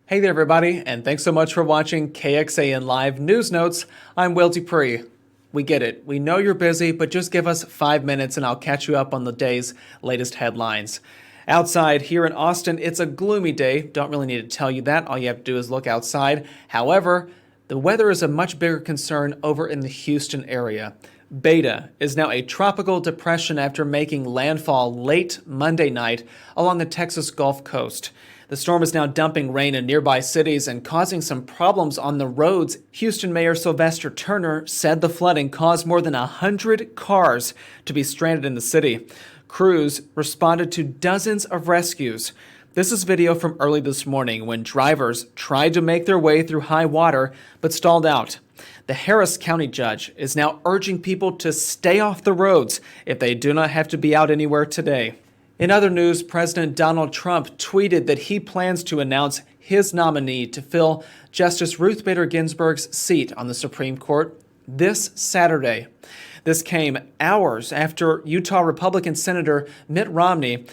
Hey there, everybody, and thanks so much for watching KXAN Live News Notes. I'm Will DuPree. We get it. We know you're busy, but just give us 5 minutes and I'll catch you up on the day's latest headlines. Outside here in Austin, it's a gloomy day. Don't really need to tell you that. All you have to do is look outside. However, the weather is a much bigger concern over in the Houston area. Beta is now a tropical depression after making landfall late Monday night along the Texas Gulf Coast. The storm is now dumping rain in nearby cities and causing some problems on the roads. Houston Mayor Sylvester Turner said the flooding caused more than 100 cars to be stranded in the city. Crews responded to dozens of rescues. This is video from early this morning when drivers tried to make their way through high water but stalled out. The Harris County judge is now urging people to stay off the roads if they do not have to be out anywhere today. In other news, President Donald Trump tweeted that he plans to announce his nominee to fill Justice Ruth Bader Ginsburg's seat on the Supreme Court this Saturday. This came hours after Utah Republican Senator Mitt Romney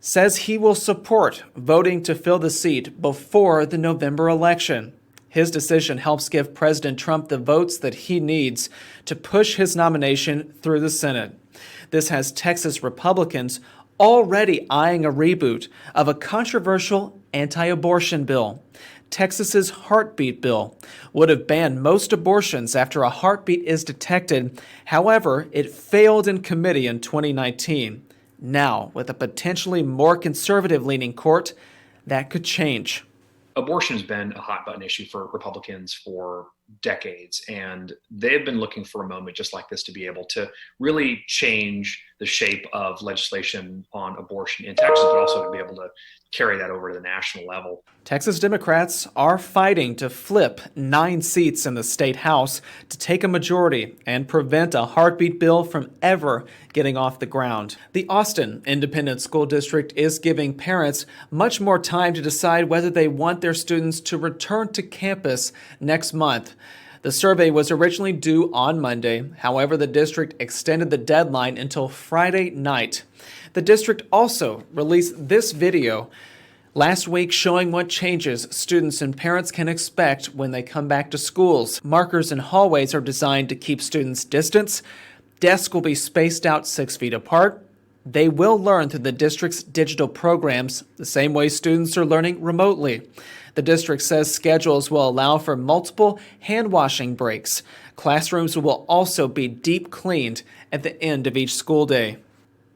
says he will support voting to fill the seat before the November election. His decision helps give President Trump the votes that he needs to push his nomination through the Senate. This has Texas Republicans already eyeing a reboot of a controversial anti-abortion bill. Texas's heartbeat bill would have banned most abortions after a heartbeat is detected. However, it failed in committee in 2019. Now, with a potentially more conservative-leaning court, that could change. Abortion has been a hot button issue for Republicans for decades, and they've been looking for a moment just like this to be able to really change the shape of legislation on abortion in Texas, but also to be able to carry that over to the national level. Texas Democrats are fighting to flip 9 seats in the state house to take a majority and prevent a heartbeat bill from ever getting off the ground. The Austin Independent School District is giving parents much more time to decide whether they want their students to return to campus next month. The survey was originally due on Monday. However, the district extended the deadline until Friday night. The district also released this video last week showing what changes students and parents can expect when they come back to schools. Markers in hallways are designed to keep students distance. Desks will be spaced out 6 feet apart. They will learn through the district's digital programs, the same way students are learning remotely. The district says schedules will allow for multiple hand washing breaks. Classrooms will also be deep cleaned at the end of each school day.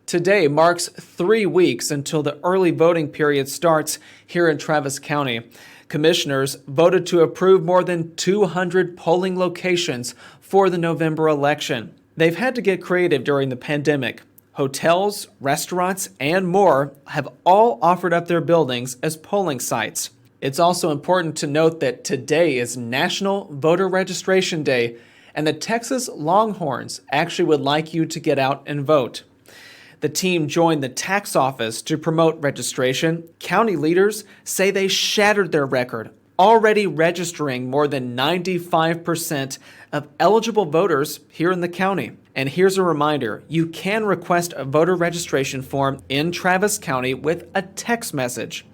Today marks 3 weeks until the early voting period starts here in Travis County. Commissioners voted to approve more than 200 polling locations for the November election. They've had to get creative during the pandemic. Hotels, restaurants, and more have all offered up their buildings as polling sites. It's also important to note that today is National Voter Registration Day, and the Texas Longhorns actually would like you to get out and vote. The team joined the tax office to promote registration. County leaders say they shattered their record, already registering more than 95% of eligible voters here in the county. And here's a reminder, you can request a voter registration form in Travis County with a text message.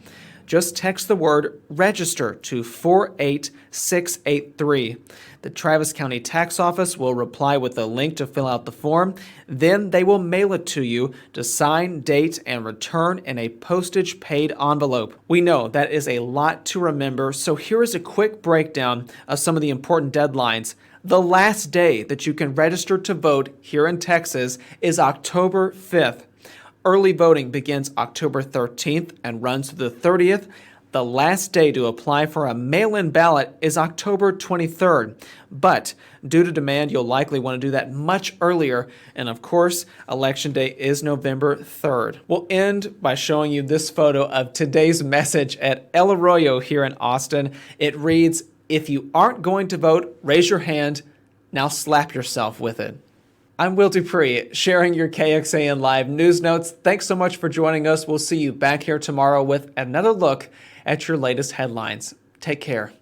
Just text the word register to 48683. The Travis County Tax Office will reply with a link to fill out the form. Then they will mail it to you to sign, date, and return in a postage-paid envelope. We know that is a lot to remember, so here is a quick breakdown of some of the important deadlines. The last day that you can register to vote here in Texas is October 5th. Early voting begins October 13th and runs through the 30th. The last day to apply for a mail-in ballot is October 23rd. But due to demand, you'll likely want to do that much earlier. And of course, Election Day is November 3rd. We'll end by showing you this photo of today's message at El Arroyo here in Austin. It reads, "If you aren't going to vote, raise your hand. Now slap yourself with it." I'm Will DuPree, sharing your KXAN Live News Notes. Thanks so much for joining us. We'll see you back here tomorrow with another look at your latest headlines. Take care.